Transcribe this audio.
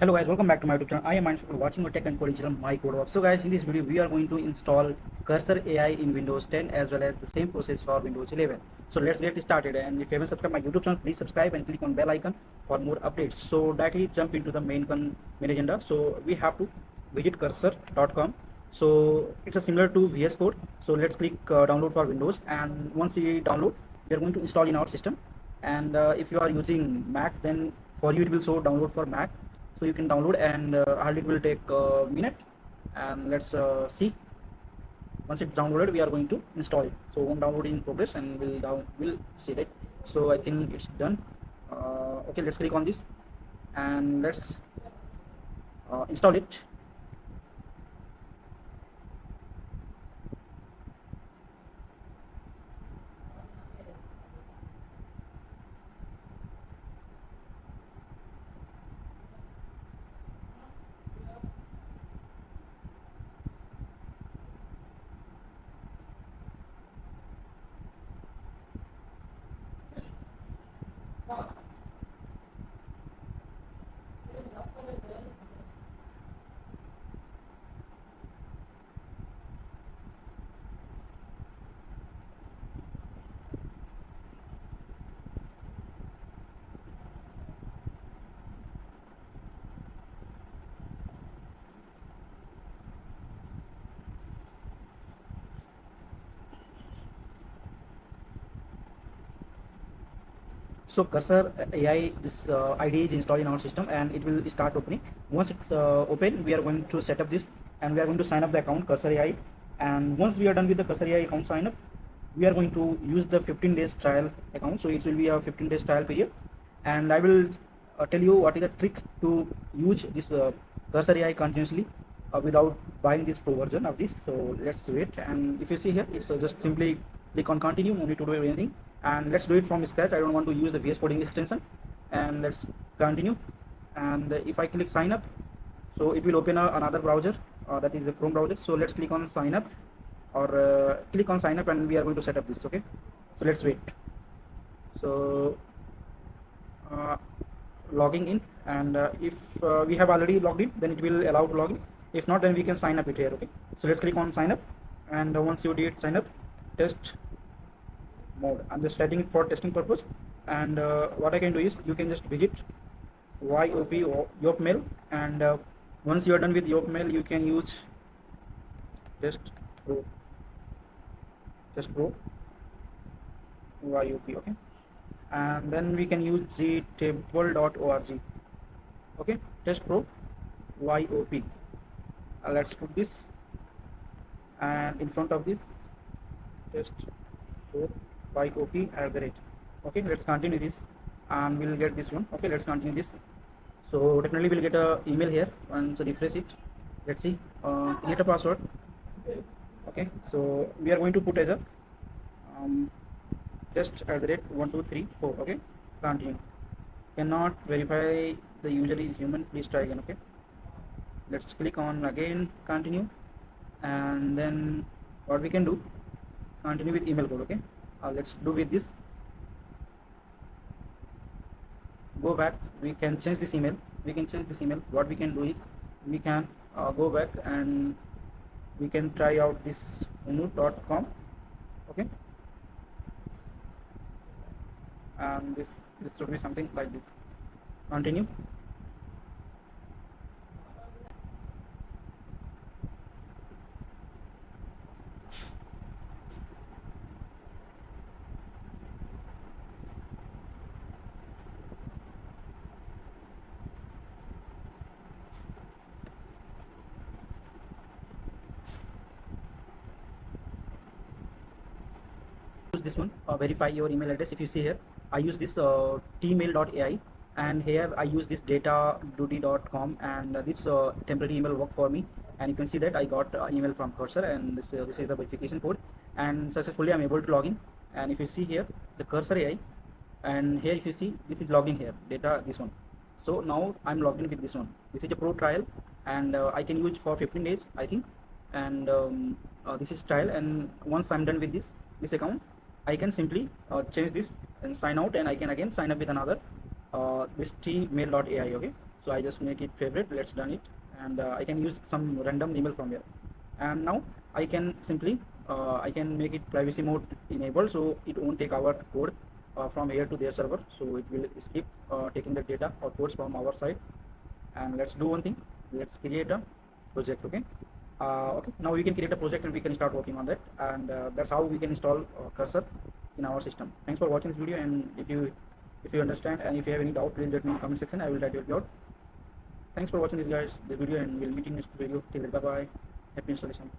Hello guys, welcome back to my YouTube channel. I am Mindful watching a tech and coding channel, my code work. So guys, in this video we are going to install Cursor AI in Windows 10 as well as the same process for Windows 11. So let's get started, and if you haven't subscribed my YouTube channel, please subscribe and click on bell icon for more updates. So directly jump into the main agenda. So we have to visit cursor.com. So it's a similar to VS Code. So let's click download for Windows, and once we download, we are going to install in our system. And if you are using Mac, then for you it will show download for Mac, so you can download, and hardly it will take a minute. And let's see. Once it's downloaded, we are going to install it. So one download in progress, and we'll see it. So I think it's done. Okay, let's click on this and let's install it. So Cursor AI, this ID is installed in our system, and it will start opening. Once it's open, we are going to set up this, and we are going to sign up the account Cursor AI. And once we are done with the Cursor AI account sign up, we are going to use the 15 days trial account. So it will be a 15 days trial period, and I will tell you what is the trick to use this Cursor AI continuously without buying this pro version of this. So let's wait. And if you see here, it's just simply click on continue, no need to do anything. And let's do it from scratch. I don't want to use the VS coding extension. And let's continue. And if I click sign up, so it will open another browser, that is a Chrome browser. So let's click on sign up, or click on sign up, and we are going to set up this. Okay, so let's wait. So logging in, and if we have already logged in, then it will allow to log in. If not, then we can sign up it here. Okay, so let's click on sign up, and once you did sign up, test mode. I'm just setting it for testing purpose. And what I can do is, you can just visit YOP or Yop Mail, and once you are done with Yop Mail, you can use test pro YOP. Okay, and then we can use gtable.org. okay, test pro YOP. Let's put this, and in front of this, test pro YOP at the rate. Okay, let's continue this, and we'll get this one. Okay, let's continue this. So definitely we'll get a email here. Once refresh it, let's see, create a password. Okay, so we are going to put as a test at the rate 1234. Okay, continue. Cannot verify the user is human, please try again. Okay, let's click on again continue, and then what we can do, continue with email code. Okay, let's do with this. Go back, we can change this email. What we can do is, we can go back, and we can try out this unut.com. okay, and this should be something like this. Continue. Use this one, verify your email address. If you see here, I use this tmail.ai, and here I use this dataduty.com, and this temporary email work for me. And you can see that I got email from Cursor, and this is the verification code, and successfully I'm able to log in. And if you see here, the Cursor AI, and here if you see, this is logging here, data, this one. So now I'm logged in with this one. This is a pro trial, and I can use for 15 days, I think. And this is trial, and once I'm done with this account, I can simply change this and sign out, and I can again sign up with another this tmail.ai. okay, So I just make it favorite. Let's done it, and I can use some random email from here. And now I can simply I can make it privacy mode enabled, so it won't take our code from here to their server. So it will skip taking the data or codes from our side. And let's do one thing. Let's create a project. Okay. Okay. Now we can create a project and we can start working on that. And that's how we can install Cursor in our system. Thanks for watching this video. And if you understand and if you have any doubt, please let me in the comment section. I will try to help you out. Thanks for watching this video, and we'll meet in next video. Till then, bye bye. Happy installation.